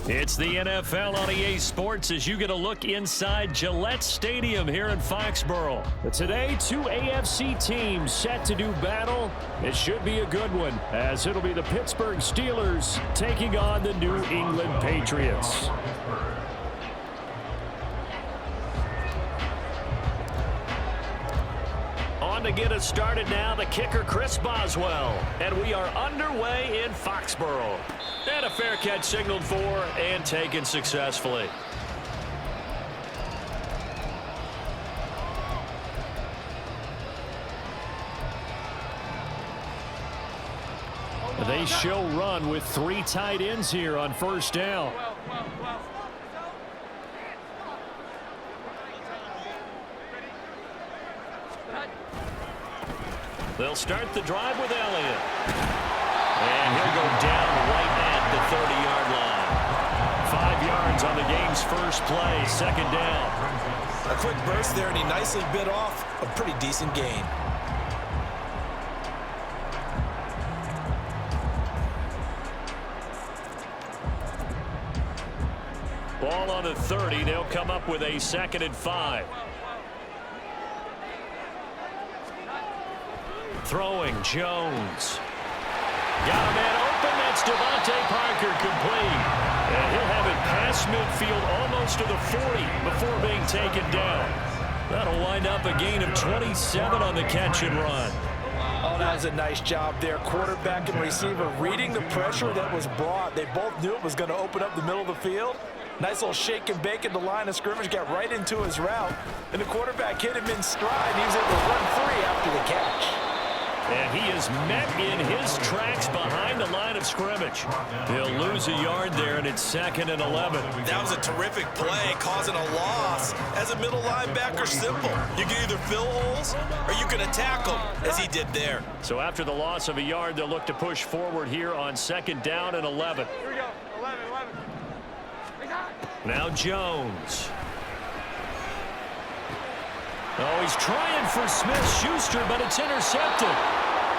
It's the NFL on EA Sports as you get a look inside Gillette Stadium here in Foxborough. But today, two AFC teams set to do battle. It should be a good one, as it'll be the Pittsburgh Steelers taking on the New England Patriots. On to get us started now, the kicker Chris Boswell. And we are underway in Foxborough. And a fair catch signaled for and taken successfully. They show run with three tight ends here on first down. They'll start the drive with Elliott. And he'll go down right at the 30-yard line. 5 yards on the game's first play, second down. A quick burst there, and he nicely bit off a pretty decent gain. Ball on the 30. They'll come up with a 2nd and 5. Throwing, Jones. Got a man open. That's Devontae Parker complete. And he'll have it past midfield almost to the 40 before being taken down. That'll wind up a gain of 27 on the catch and run. Oh, that was a nice job there. Quarterback and receiver reading the pressure that was brought. They both knew it was going to open up the middle of the field. Nice little shake and bake at the line of scrimmage. Got right into his route. And the quarterback hit him in stride. He was able to run free after the catch. And he is met in his tracks behind the line of scrimmage. He'll lose a yard there, and it's 2nd and 11. That was a terrific play, causing a loss. As a middle linebacker, simple. You can either fill holes or you can attack them, as he did there. So after the loss of a yard, they'll look to push forward here on 2nd down and 11. Here we go, 11. Now Jones. Oh, he's trying for Smith-Schuster, but it's intercepted.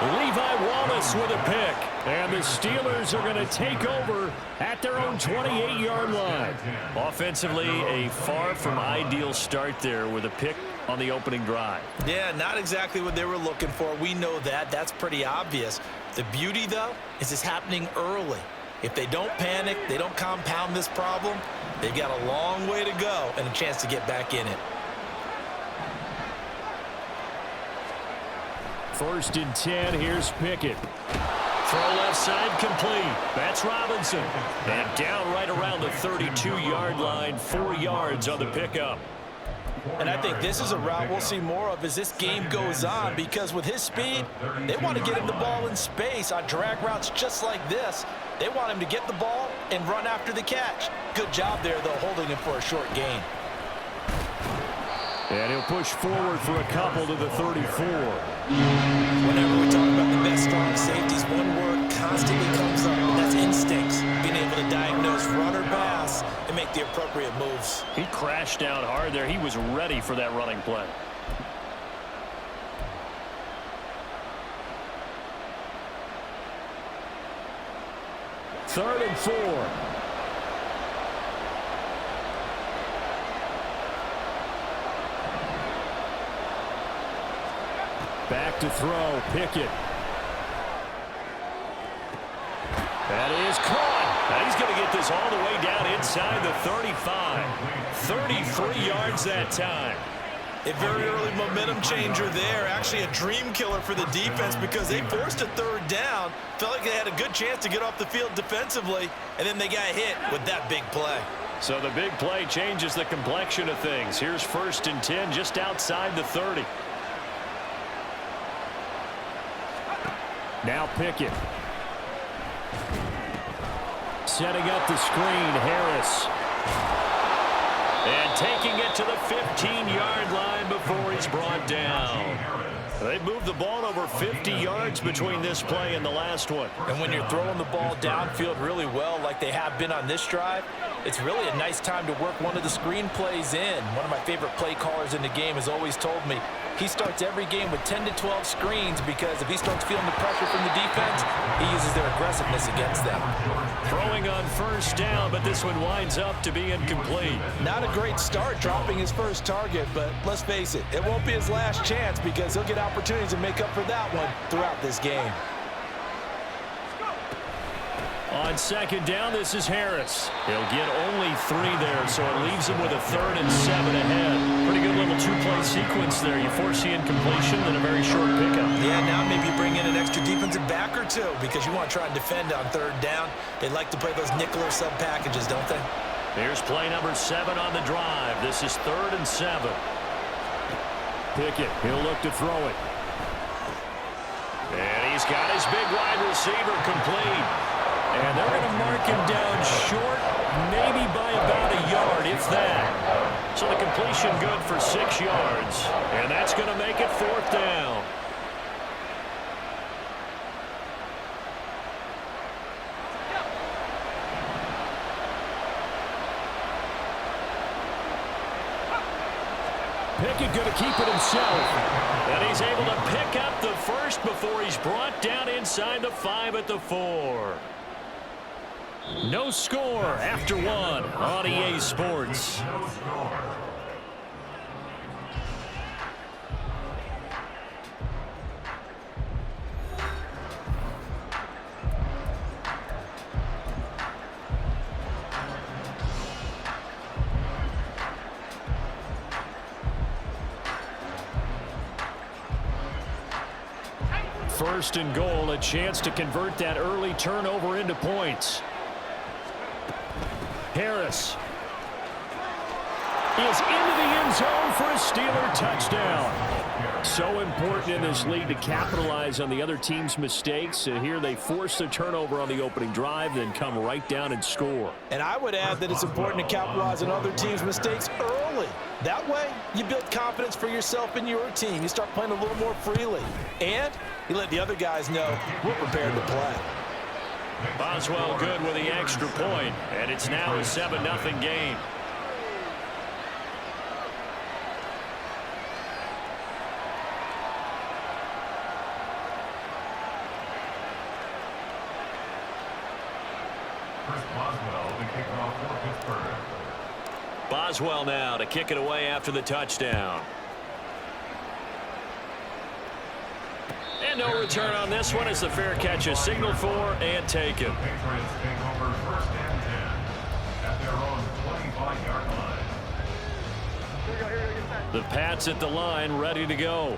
Levi Wallace with a pick. And the Steelers are going to take over at their own 28-yard line. Offensively, a far from ideal start there with a pick on the opening drive. Yeah, not exactly what they were looking for. We know that. That's pretty obvious. The beauty, though, is it's happening early. If they don't panic, they don't compound this problem, they've got a long way to go and a chance to get back in it. 1st and 10, here's Pickett. Throw left side complete. That's Robinson. And down right around the 32-yard line, 4 yards on the pickup. And I think this is a route we'll see more of as this game goes on, because with his speed, they want to get him the ball in space on drag routes just like this. They want him to get the ball and run after the catch. Good job there, though, holding him for a short gain. And he'll push forward for a couple to the 34. Whenever we talk about the best strong safeties, one word constantly comes up, and that's instincts. Being able to diagnose run or pass and make the appropriate moves. He crashed down hard there. He was ready for that running play. Third and 4. Back to throw, Pickett. That is caught. Now he's going to get this all the way down inside the 35. 33 yards that time. A very early momentum changer there. Actually a dream killer for the defense, because they forced a 3rd down. Felt like they had a good chance to get off the field defensively, and then they got hit with that big play. So the big play changes the complexion of things. Here's 1st and 10 just outside the 30. Now Pickett. Setting up the screen, Harris. And taking it to the 15-yard line before he's brought down. They've moved the ball over 50 yards between this play and the last one. And when you're throwing the ball downfield really well like they have been on this drive, it's really a nice time to work one of the screen plays in. One of my favorite play callers in the game has always told me he starts every game with 10 to 12 screens because if he starts feeling the pressure from the defense, he uses their aggressiveness against them. Throwing on first down, but this one winds up to be incomplete. Not a great start dropping his first target, but let's face it, it won't be his last chance because he'll get opportunities to make up for that one throughout this game. On second down, this is Harris. He'll get only 3 there, so it leaves him with a 3rd and 7 ahead. Pretty good little 2-play sequence there. You force the incompletion, then a very short pickup. Yeah, now maybe bring in an extra defensive back or two because you want to try and defend on 3rd down. They like to play those nickel or sub packages, don't they? Here's play number 7 on the drive. This is 3rd and 7. Pickett, he'll look to throw it. And he's got his big wide receiver complete. And they're going to mark him down short, maybe by about a yard, if that. So the completion good for 6 yards. And that's going to make it 4th down. Pickett going to keep it himself. And he's able to pick up the first before he's brought down inside the 5 at the 4. No score after 1 on EA Sports. First and goal, a chance to convert that early turnover into points. Harris is into the end zone for a Steeler touchdown. So important in this league to capitalize on the other team's mistakes. Here they force the turnover on the opening drive, then come right down and score. And I would add that it's important to capitalize on other teams' mistakes early. That way, you build confidence for yourself and your team. You start playing a little more freely. And you let the other guys know we're prepared to play. Boswell good with the extra point, and it's now a 7-0 game. Boswell now to kick it away after the touchdown. And no return on this one as the fair catch is signaled for and taken. Patriots take over 1st and 10 at their own 25-yard line. The Pats at the line, ready to go.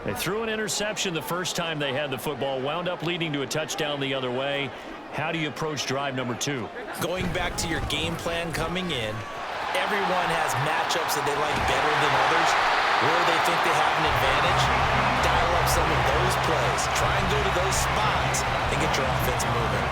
They threw an interception the first time they had the football, wound up leading to a touchdown the other way. How do you approach drive number 2? Going back to your game plan coming in, everyone has matchups that they like better than others, where they think they have an advantage. Dial up some of those plays. Try and go to those spots and get your offense moving.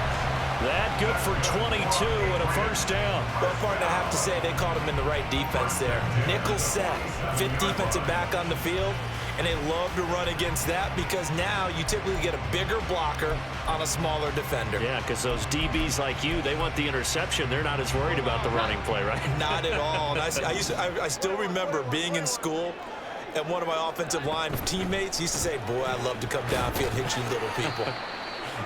That good for 22 and a first down. Well, partner, I have to say they caught him in the right defense there. Nickel set, 5th defensive back on the field, and they love to run against that because now you typically get a bigger blocker on a smaller defender. Yeah, because those DBs like you, they want the interception. They're not as worried about the running play, right? Not at all. And I still remember being in school, and one of my offensive line teammates used to say, boy, I love to come downfield, hit you little people.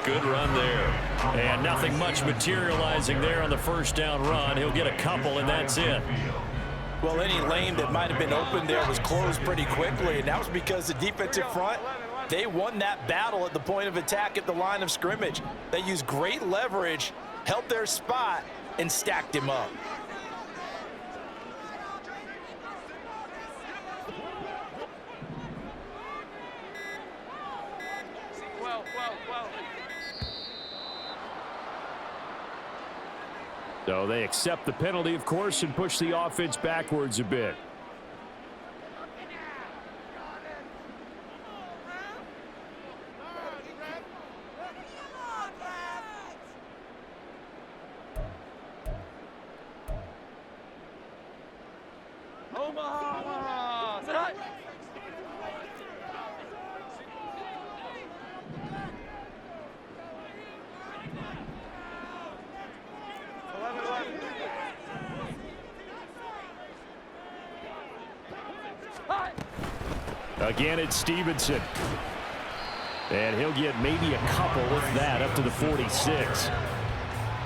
Good run there. And nothing much materializing there on the first down run. He'll get a couple, and that's it. Well, any lane that might have been open there was closed pretty quickly, and that was because the defensive front, they won that battle at the point of attack at the line of scrimmage. They used great leverage, held their spot, and stacked him up. So they accept the penalty, of course, and push the offense backwards a bit. Again, it's Stevenson. And he'll get maybe a couple, if that, up to the 46.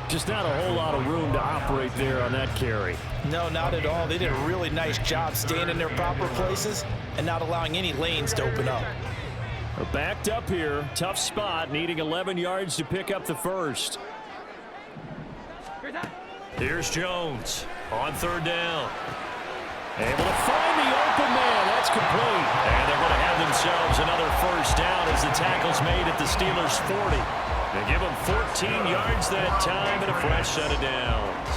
Just not a whole lot of room to operate there on that carry. No, not at all. They did a really nice job staying in their proper places and not allowing any lanes to open up. We're backed up here. Tough spot, needing 11 yards to pick up the first. Here's Jones on third down. Able to find the open man. That's complete. And they're going to have themselves another first down as the tackle's made at the Steelers' 40. They give them 14 yards that time and a fresh set of downs.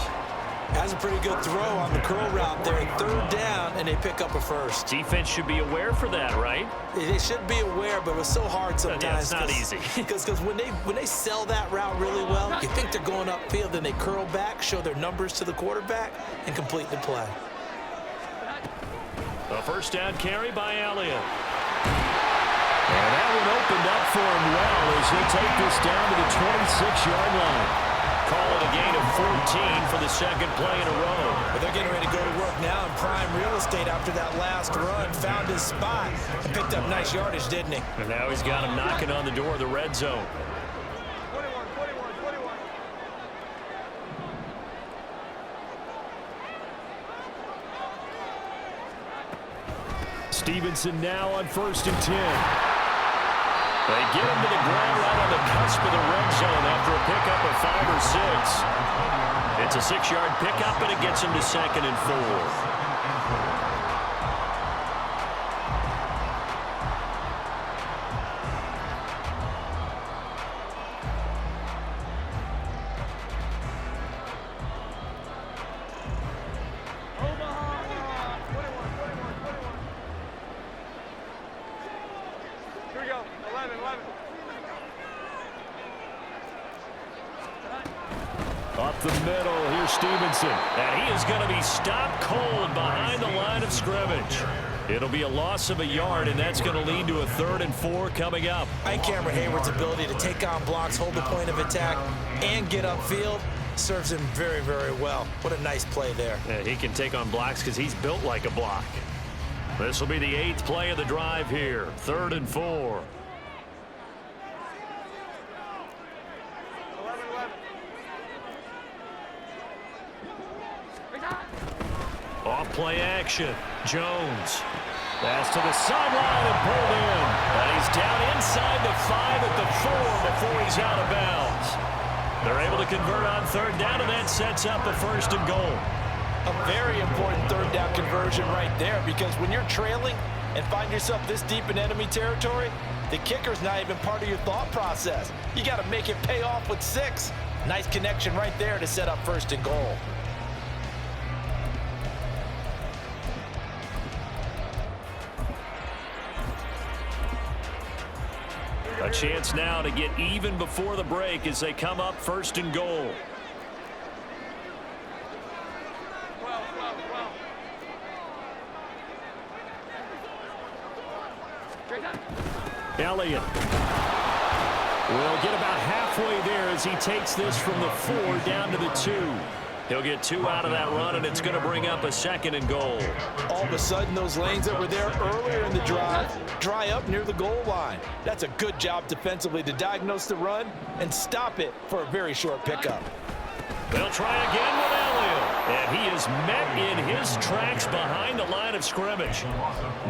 Has a pretty good throw on the curl route there. Third down, and they pick up a first. Defense should be aware for that, right? They should be aware, but it was so hard sometimes. Yeah, it's not easy. Because when they sell that route really well, you think they're going upfield, then they curl back, show their numbers to the quarterback, and complete the play. A first down carry by Elliott. And that one opened up for him well as he'll take this down to the 26-yard line. Call it a gain of 14 for the second play in a row. But they're getting ready to go to work now in prime real estate after that last run. Found his spot and picked up nice yardage, didn't he? And now he's got him knocking on the door of the red zone. Stevenson now on 1st and 10. They get him to the ground right on the cusp of the red zone after a pickup of 5 or 6. It's a 6-yard pickup, and it gets him to 2nd and 4. Up the middle, here's Stevenson. And he is going to be stopped cold behind the line of scrimmage. It'll be a loss of a yard, and that's going to lead to a 3rd and 4 coming up. I think Cameron Hayward's ability to take on blocks, hold the point of attack, and get upfield serves him very, very well. What a nice play there. Yeah, he can take on blocks because he's built like a block. This will be the 8th play of the drive here. 3rd and 4. Off play action. Jones. Pass to the sideline and pulled in. And he's down inside the 5 at the 4 before he's out of bounds. They're able to convert on 3rd down, and that sets up a 1st and goal. A very important 3rd down conversion right there, because when you're trailing and find yourself this deep in enemy territory, the kicker's not even part of your thought process. You got to make it pay off with 6. Nice connection right there to set up 1st and goal. A chance now to get even before the break as they come up 1st and goal. Elliott will get about halfway there as he takes this from the 4 down to the 2. He'll get 2 out of that run, and it's going to bring up a 2nd and goal. All of a sudden, those lanes that were there earlier in the drive dry up near the goal line. That's a good job defensively to diagnose the run and stop it for a very short pickup. They'll try again with Elliott. And he is met in his tracks behind the line of scrimmage.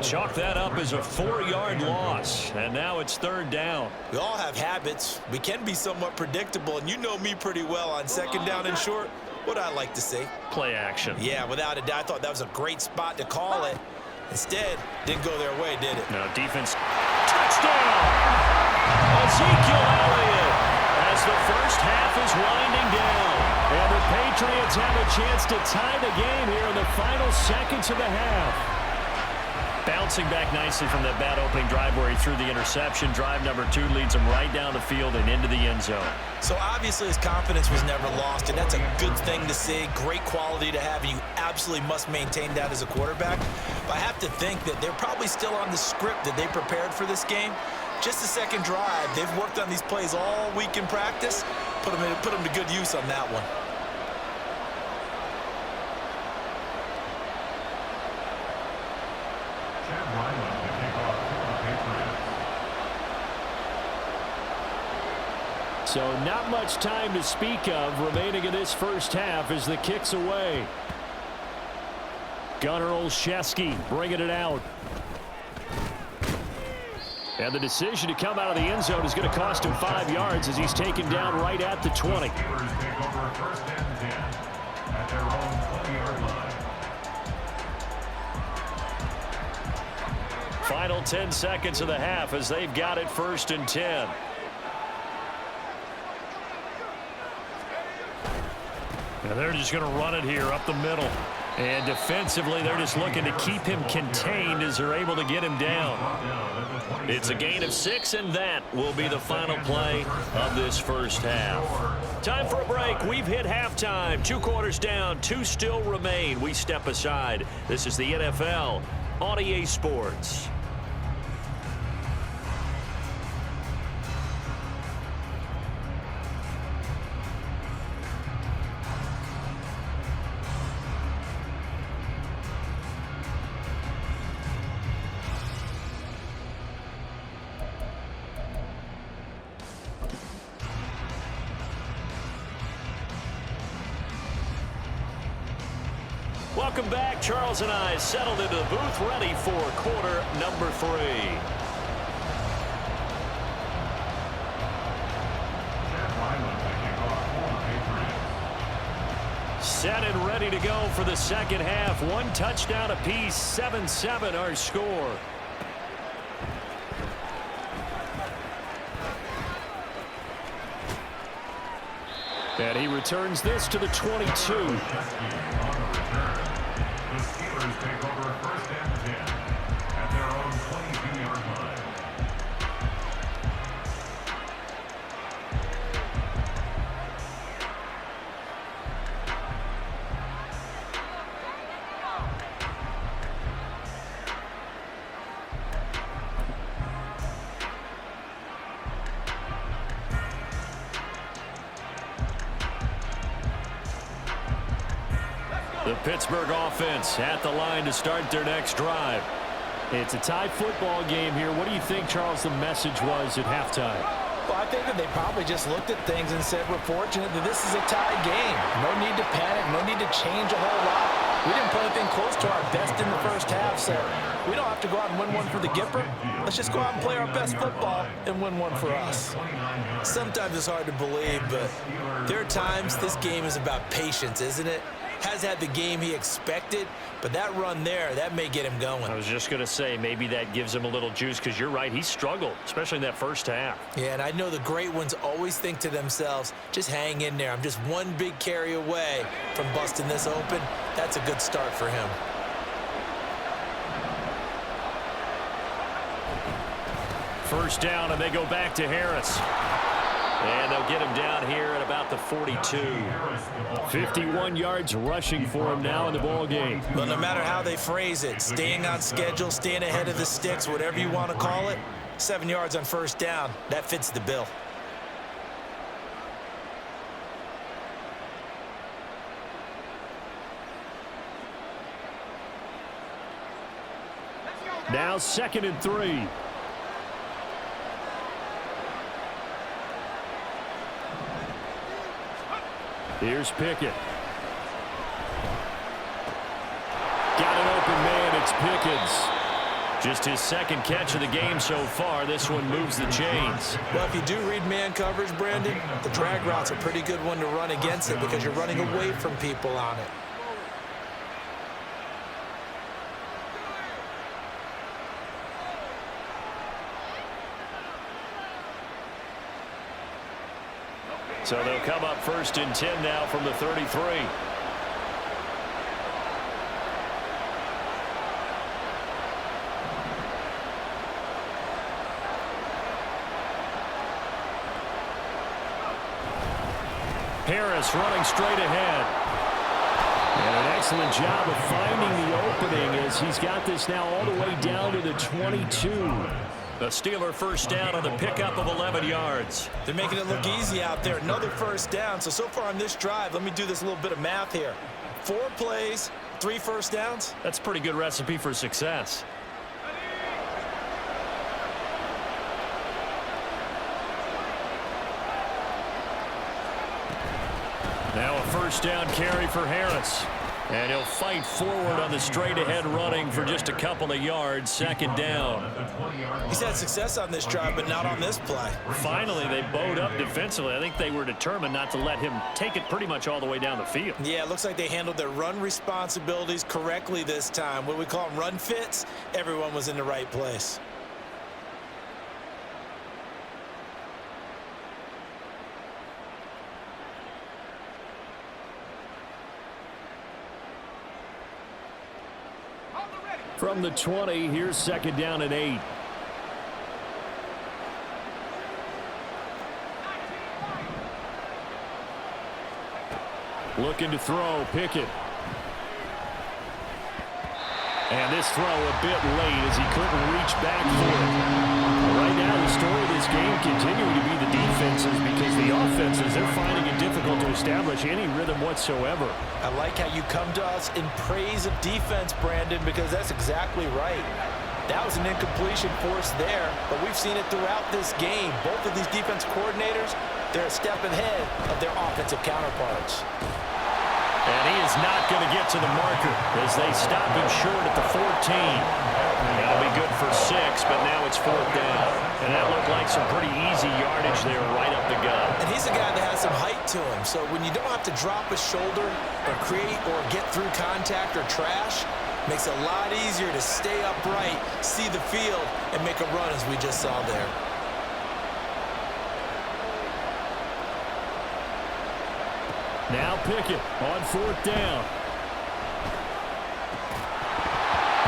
Chalk that up as a 4-yard loss. And now it's 3rd down. We all have habits. We can be somewhat predictable, and you know me pretty well on 2nd down and short. What I like to see. Play action. Yeah, without a doubt. I thought that was a great spot to call it. Instead, didn't go their way, did it? No, defense. Touchdown! Ezekiel Elliott as the first half is winding down. And the Patriots have a chance to tie the game here in the final seconds of the half. Bouncing back nicely from that bad opening drive where he threw the interception. Drive number 2 leads him right down the field and into the end zone. So obviously his confidence was never lost, and that's a good thing to see. Great quality to have, and you absolutely must maintain that as a quarterback. But I have to think that they're probably still on the script that they prepared for this game. Just the second drive. They've worked on these plays all week in practice. Put them to good use on that one. Chad Ryland to kick off. So not much time to speak of remaining in this first half as the kick's away. Gunnar Olszewski bringing it out. And the decision to come out of the end zone is going to cost him 5 yards as he's taken down right at the 20. Steelers take over first and 10 at their own 20-yard line. Final 10 seconds of the half as they've got it first and 10. And they're just going to run it here up the middle. And defensively, they're just looking to keep him contained as they're able to get him down. It's a gain of 6, and that will be the final play of this first half. Time for a break. We've hit halftime. 2 quarters down, 2 still remain. We step aside. This is the NFL on EA Sports. Welcome back. Charles and I settled into the booth, ready for quarter number 3. Set and ready to go for the second half. 1 touchdown apiece, 7-7 our score. And he returns this to the 22. The Steelers take over first and 10 at their own 22-yard line. The Pittsburgh offense at the line to start their next drive. It's a tie football game here. What do you think, Charles, the message was at halftime? Well, I think that they probably just looked at things and said, we're fortunate that this is a tie game. No need to panic, no need to change a whole lot. We didn't play anything close to our best in the first half, so we don't have to go out and win one for the Gipper. Let's just go out and play our best football and win one for us. Sometimes it's hard to believe, but there are times this game is about patience, isn't it? Has had the game he expected, but that run there, that may get him going. I was just going to say, maybe that gives him a little juice, because you're right, he struggled, especially in that first half. Yeah, and I know the great ones always think to themselves, just hang in there. I'm just one big carry away from busting this open. That's a good start for him. First down, and they go back to Harris. And they'll get him down here at about the 42. 51 yards rushing for him now in the ball game. But no matter how they phrase it, staying on schedule, staying ahead of the sticks, whatever you want to call it, 7 yards on first down, that fits the bill. Now 2nd and 3. Here's Pickett. Got an open man, it's Pickens. Just his 2nd catch of the game so far. This one moves the chains. Well, if you do read man coverage, Brandon, the drag route's a pretty good one to run against it because you're running away from people on it. So they'll come up 1st and 10 now from the 33. Harris running straight ahead. And an excellent job of finding the opening as he's got this now all the way down to the 22. The Steeler first down on the pickup of 11 yards. They're making it look easy out there. Another first down. So far on this drive, let me do this little bit of math here. 4 plays, 3 first downs. That's a pretty good recipe for success. Now a first down carry for Harris. And he'll fight forward on the straight-ahead running for just a couple of yards. Second down. He's had success on this drive, but not on this play. Finally, they bowed up defensively. I think they were determined not to let him take it pretty much all the way down the field. Yeah, it looks like they handled their run responsibilities correctly this time. What we call them run fits, everyone was in the right place. From the 20, here's second down and 8. Looking to throw, Pickett. And this throw a bit late as he couldn't reach back for it. Right now, the story of this game continuing to be the defenses because the offenses, they're finding it difficult to establish any rhythm whatsoever. I like how you come to us in praise of defense, Brandon, because that's exactly right. That was an incompletion forced there, but we've seen it throughout this game. Both of these defense coordinators, they're a step ahead of their offensive counterparts. And he is not going to get to the marker as they stop him short at the 14. That'll be good for 6, but now it's 4th down. And that looked like some pretty easy yardage there right up the gut. And he's a guy that has some height to him, so when you don't have to drop a shoulder or create or get through contact or trash, makes it a lot easier to stay upright, see the field, and make a run as we just saw there. Now Pickett on 4th down.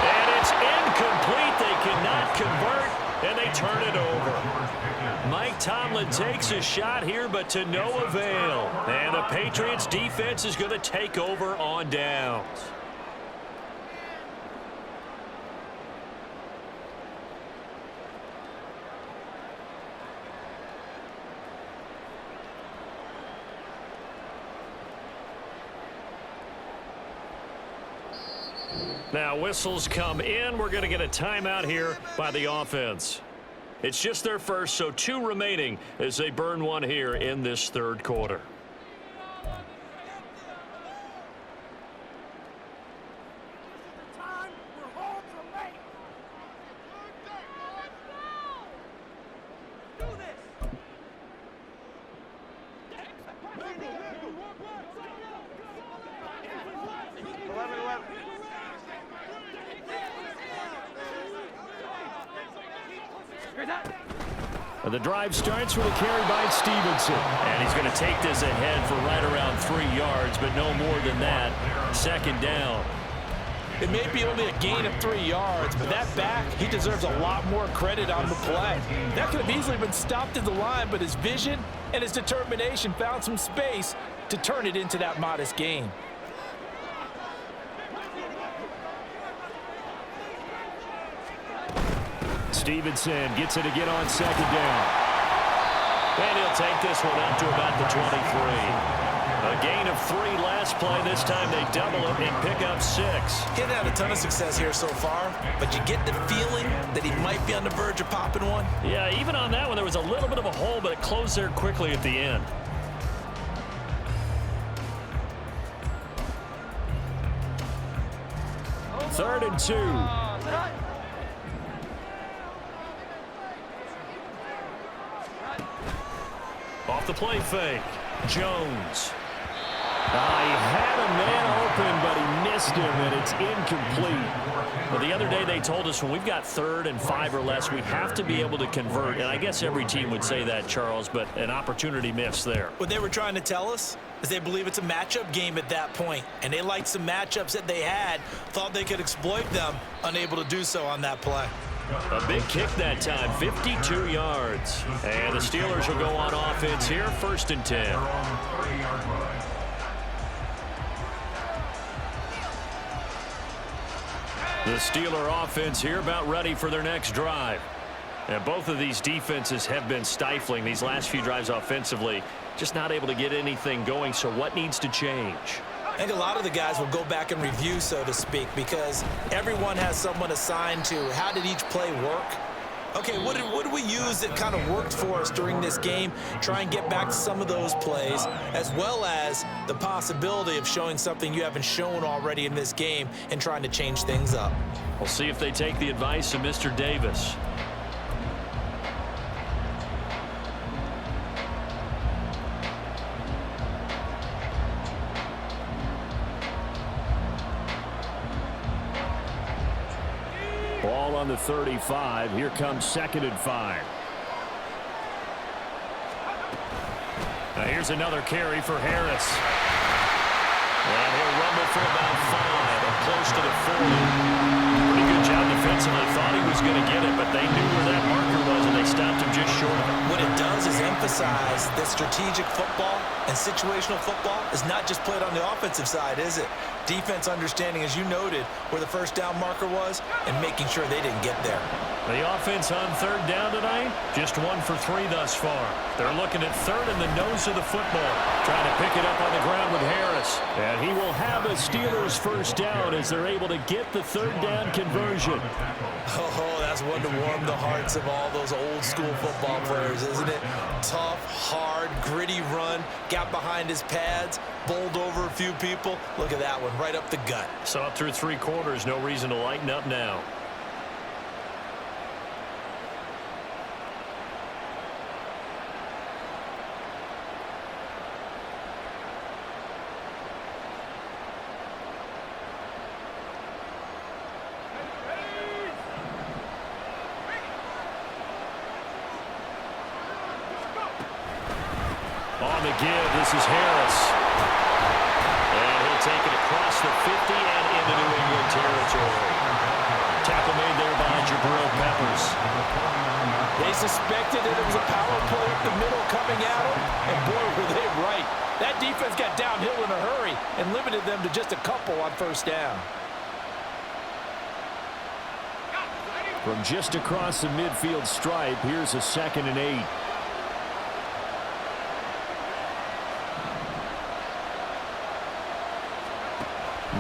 And it's incomplete. They cannot convert, and they turn it over. Mike Tomlin takes a shot here, but to no avail. And the Patriots defense is going to take over on downs. Now whistles come in. We're going to get a timeout here by the offense. It's just their first, so 2 remaining as they burn one here in this 3rd quarter. The drive starts with a carry by Stevenson. And he's going to take this ahead for right around 3 yards, but no more than that. Second down. It may be only a gain of 3 yards, but that back, he deserves a lot more credit on the play. That could have easily been stopped at the line, but his vision and his determination found some space to turn it into that modest gain. Stevenson gets it again on 2nd down. And he'll take this one out to about the 23. A gain of 3 last play. This time they double it and pick up 6. He hasn't had a ton of success here so far, but you get the feeling that he might be on the verge of popping one. Yeah, even on that one, there was a little bit of a hole, but it closed there quickly at the end. Third and 2. Off the play fake. Jones. He had a man open, but he missed him, and it's incomplete. Well, the other day they told us when we've got 3rd and 5 or less, we have to be able to convert. And I guess every team would say that, Charles, but an opportunity missed there. What they were trying to tell us is they believe it's a matchup game at that point, and they liked some matchups that they had, thought they could exploit them, unable to do so on that play. A big kick that time, 52 yards. And the Steelers will go on offense here, 1st and 10. The Steeler offense here about ready for their next drive. And both of these defenses have been stifling these last few drives offensively. Just not able to get anything going, so what needs to change? I think a lot of the guys will go back and review, so to speak, because everyone has someone assigned to how did each play work. Okay, what did we use that kind of worked for us during this game? Try and get back to some of those plays, as well as the possibility of showing something you haven't shown already in this game and trying to change things up. We'll see if they take the advice of Mr. Davis. Ball on the 35. Here comes 2nd and 5. Now here's another carry for Harris. And he'll rumble for about 5 up close to the 40. Pretty good job defensively. Thought he was going to get it, but they knew where that marker was, and they stopped him just short of it. What it does is emphasize that strategic football and situational football is not just played on the offensive side, is it? Defense understanding, as you noted, where the first down marker was and making sure they didn't get there. The offense on 3rd down tonight, just 1 for 3 thus far. They're looking at 3rd in the nose of the football, trying to pick it up on the ground with Harris. And he will have a Steelers first down as they're able to get the 3rd down conversion. Oh, that's one to warm the hearts of all those old school football players, isn't it? Tough, hard, gritty run, got behind his pads, bowled over a few people. Look at that one, right up the gut. So up through 3 quarters, no reason to lighten up now. On the give, this is Harris. And he'll take it across the 50 and into New England territory. Tackle made there by Jabril Peppers. They suspected that it was a power play up the middle coming at them, and boy, were they right. That defense got downhill in a hurry and limited them to just a couple on 1st down. From just across the midfield stripe, here's a 2nd and 8.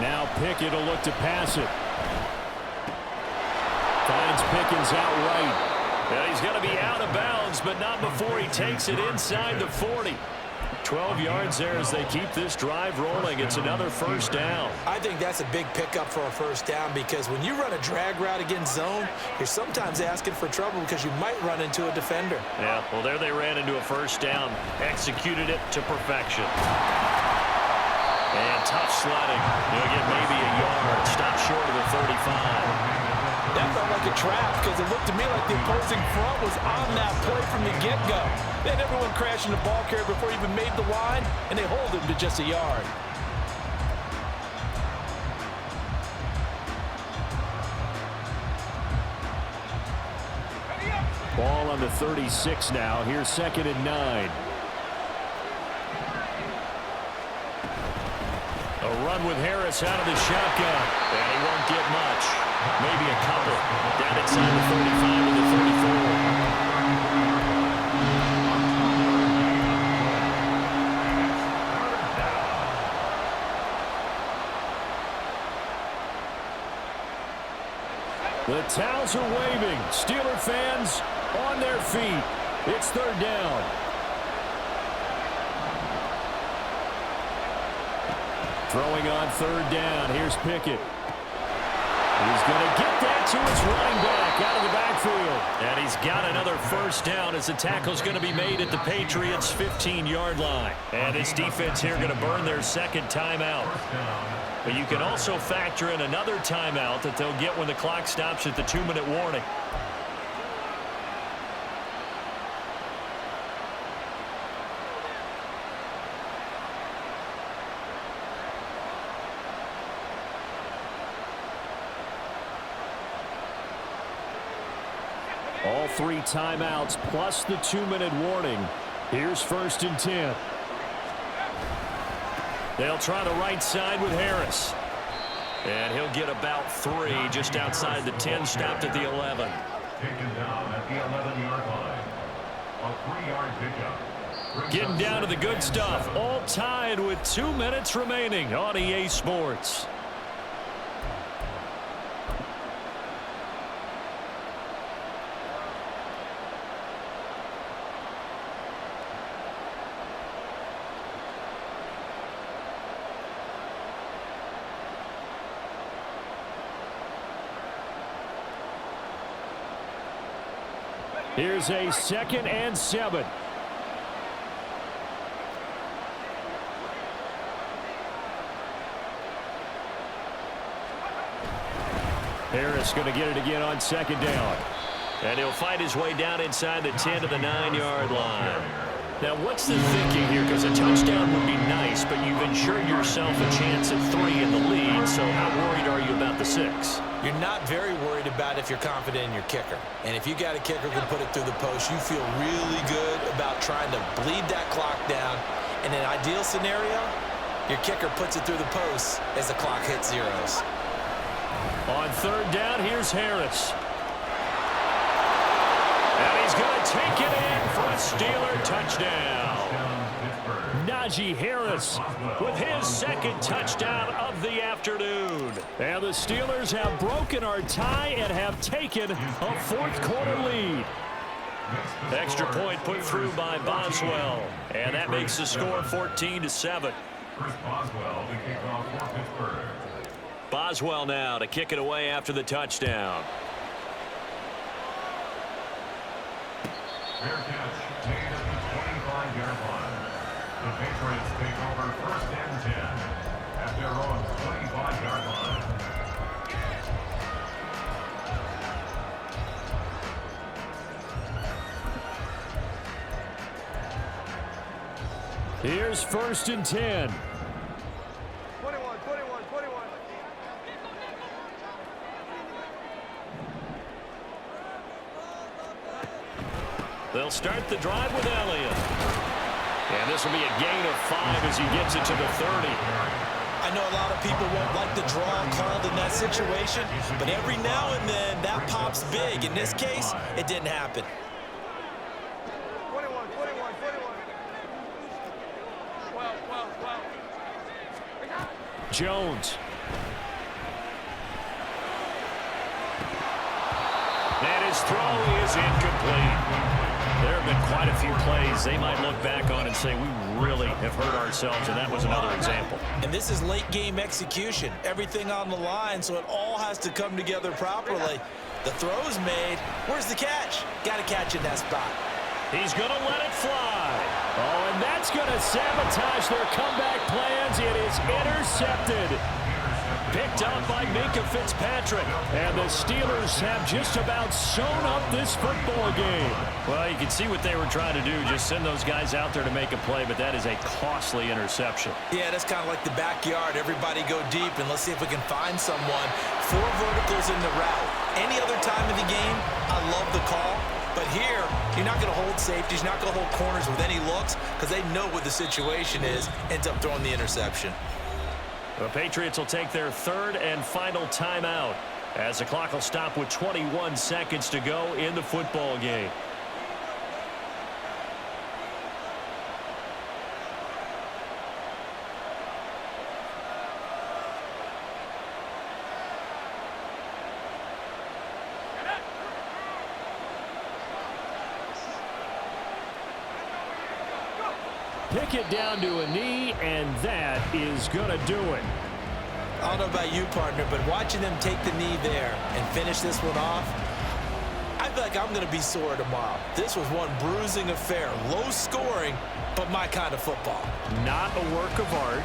Now Pickett will look to pass it. Finds Pickens outright. And he's going to be out of bounds, but not before he takes it inside the 40. 12 yards there as they keep this drive rolling. It's another 1st down. I think that's a big pickup for a 1st down, because when you run a drag route against zone, you're sometimes asking for trouble because you might run into a defender. Yeah, well, there they ran into a 1st down. Executed it to perfection. And tough sledding. He'll get maybe a yard. Stop short of the 35. That felt like a trap because it looked to me like the opposing front was on that play from the get-go. They had everyone crashing the ball carrier before he even made the line, and they hold him to just a yard. Ball on the 36 now. Here's 2nd and 9. A run with Harris out of the shotgun. And he won't get much. Maybe a couple. Down inside the 35 to the 34. The towels are waving. Steeler fans on their feet. It's 3rd down. Throwing on 3rd down. Here's Pickett. He's going to get that to his running back out of the backfield. And he's got another 1st down as the tackle's going to be made at the Patriots' 15-yard line. And this defense here going to burn their 2nd timeout. But you can also factor in another timeout that they'll get when the clock stops at the 2-minute warning. All 3 timeouts plus the 2-minute warning. Here's 1st and 10. They'll try the right side with Harris. And he'll get about 3 just outside the 10, stopped at the 11. Taken down at the 11-yard line. A 3-yard pickup. Getting down to the good stuff. All tied with 2 minutes remaining on EA Sports. Here's a 2nd and 7. Harris going to get it again on 2nd down. And he'll fight his way down inside the 10 to the 9-yard line. Now, what's the thinking here? Because a touchdown would be nice, but you've ensured yourself a chance at 3 in the lead, so how worried are you about the 6? You're not very worried about if you're confident in your kicker. And if you got a kicker who can put it through the post, you feel really good about trying to bleed that clock down. In an ideal scenario, your kicker puts it through the post as the clock hits zeros. On 3rd down, here's Harris. And he's going to take it in for a Steeler touchdown. Najee Harris with his 2nd touchdown of the afternoon. And the Steelers have broken our tie and have taken a 4th quarter lead. Extra point put through by Boswell. And that makes the score 14-7. Chris Boswell, the kickoff for Pittsburgh. Boswell now to kick it away after the touchdown. Fair catch, made at the 25-yard line. The Patriots take over 1st and 10 at their own 25-yard line. Here's 1st and 10. 21. They'll start the drive with Elliott. And this will be a gain of 5 as he gets it to the 30. I know a lot of people won't like the draw called in that situation, but every now and then that pops big. In this case, it didn't happen. 21. 12. Jones. And his throw is incomplete. There have been quite a few plays they might look back on and say, we really have hurt ourselves, and that was another example. And this is late game execution. Everything on the line, so it all has to come together properly. The throw's made. Where's the catch? Got to catch in that spot. He's going to let it fly. Oh, and that's going to sabotage their comeback plans. It is intercepted. Picked up by Minkah Fitzpatrick. And the Steelers have just about sewn up this football game. Well, you can see what they were trying to do. Just send those guys out there to make a play, but that is a costly interception. Yeah, that's kind of like the backyard. Everybody go deep, and let's see if we can find someone. 4 verticals in the route. Any other time of the game, I love the call. But here, you're not going to hold safeties. You're not going to hold corners with any looks because they know what the situation is. Ends up throwing the interception. The Patriots will take their 3rd and final timeout as the clock will stop with 21 seconds to go in the football game. Pick it down to a knee, and that is going to do it. I don't know about you, partner, but watching them take the knee there and finish this one off, I feel like I'm going to be sore tomorrow. This was one bruising affair. Low scoring, but my kind of football. Not a work of art,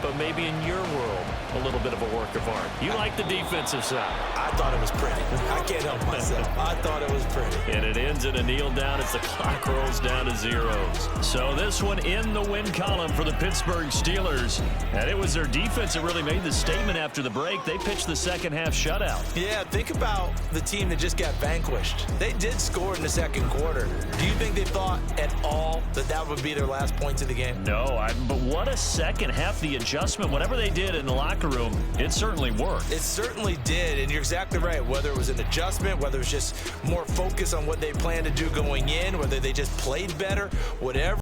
but maybe in your world, a little bit of a work of art. You like the defensive side. I thought it was pretty. I can't help myself. I thought it was pretty. And it ends in a kneel down as the clock rolls down to zeros. So this one in the win column for the Pittsburgh Steelers. And it was their defense that really made the statement after the break. They pitched the second half shutout. Yeah, think about the team that just got vanquished. They did score in the 2nd quarter. Do you think they thought at all that that would be their last points of the game? No, but what a second half. The adjustment, whatever they did in the locker room, it certainly worked. It certainly did, and you're exactly right. Whether it was an adjustment, whether it was just more focus on what they planned to do going in, whether they just played better, whatever.